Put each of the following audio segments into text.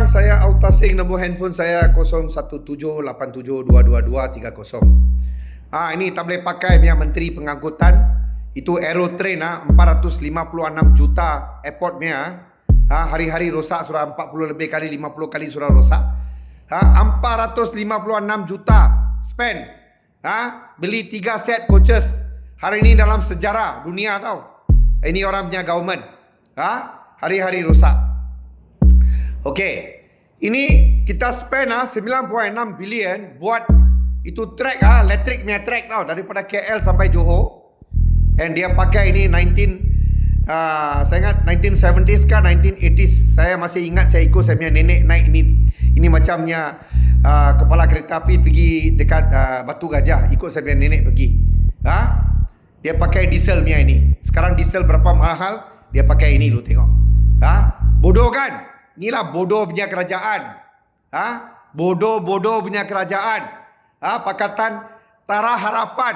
saya outasing nombor handphone saya 0178722230. Ini tak boleh pakai punya Menteri Pengangkutan. Itu Aerotrain 456 juta airport punya. Hari-hari rosak surah 40 lebih kali, 50 kali surah rosak. 456 juta spend. Beli 3 set coaches. Hari ini dalam sejarah dunia tau. Ini orang punya government. Hari-hari rosak. Okey. Ini kita spend 9.6 bilion buat itu track elektrik punya track tau, daripada KL sampai Johor. And dia pakai ini saya ingat 1970s ke 1980s. Saya masih ingat saya ikut saya punya nenek naik ini. Ini macamnya kepala kereta api pergi dekat Batu Gajah, ikut saya punya nenek pergi. Dia pakai diesel punya ini. Sekarang diesel berapa mahal, dia pakai ini lu tengok. Bodoh kan? Inilah bodoh punya kerajaan. Bodoh punya kerajaan. Pakatan Tara Harapan.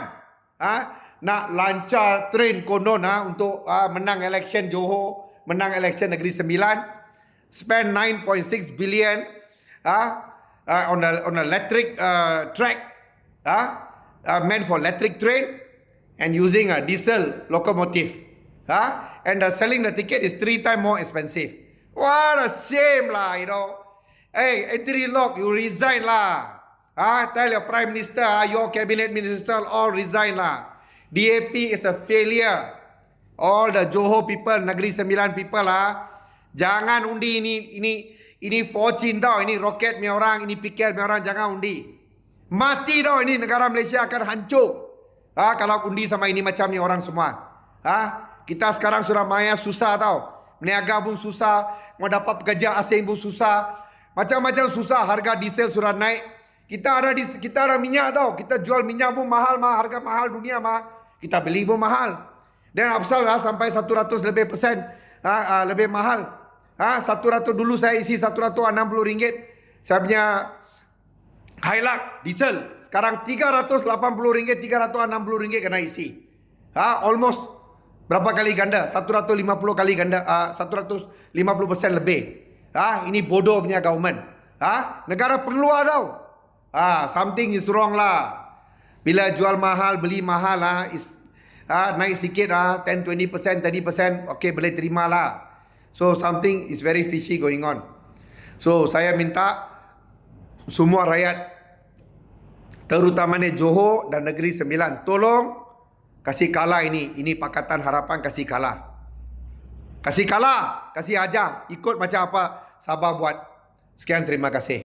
Nak lancar train konon untuk menang election Johor, menang election Negeri Sembilan. Spend 9.6 billion on the electric track, meant for electric train and using a diesel locomotive. And selling the ticket is 3 times more expensive. What a shame lah, you know. Hey, Etri Lok, you resign lah. Tell your Prime Minister, your cabinet minister all resign lah. DAP is a failure. All the Johor people, Negeri Sembilan people jangan undi ini fortune tau, ini roket punya orang, ini pikir punya orang, jangan undi. Mati tau, ini negara Malaysia akan hancur. Kalau undi sama ini macam ni orang semua. Kita sekarang Surabaya susah tau. Meniaga pun susah, mau dapat pekerja asing pun susah. Macam-macam susah, harga diesel sudah naik. Kita ada minyak tau. Kita jual minyak pun mahal, harga mahal dunia kita beli pun mahal. Dan apasal sampai 100 lebih persen lebih mahal. 100 dulu saya isi 160 ringgit. Saya punya Hilux diesel. Sekarang 380 ringgit, 360 ringgit kena isi. Almost berapa kali ganda? 150 kali ganda, 150% lebih. Ini bodoh punya government. Negara perlu tau. Something is wrong lah. Bila jual mahal, beli mahal naik sikit 10, 20%, 30%, okey boleh terima lah. So something is very fishy going on. So saya minta semua rakyat, terutamanya Johor dan Negeri Sembilan, tolong kasih kalah ini. Ini Pakatan Harapan kasih kalah. Kasih kalah, kasih ajar. Ikut macam apa Sabah buat. Sekian, terima kasih.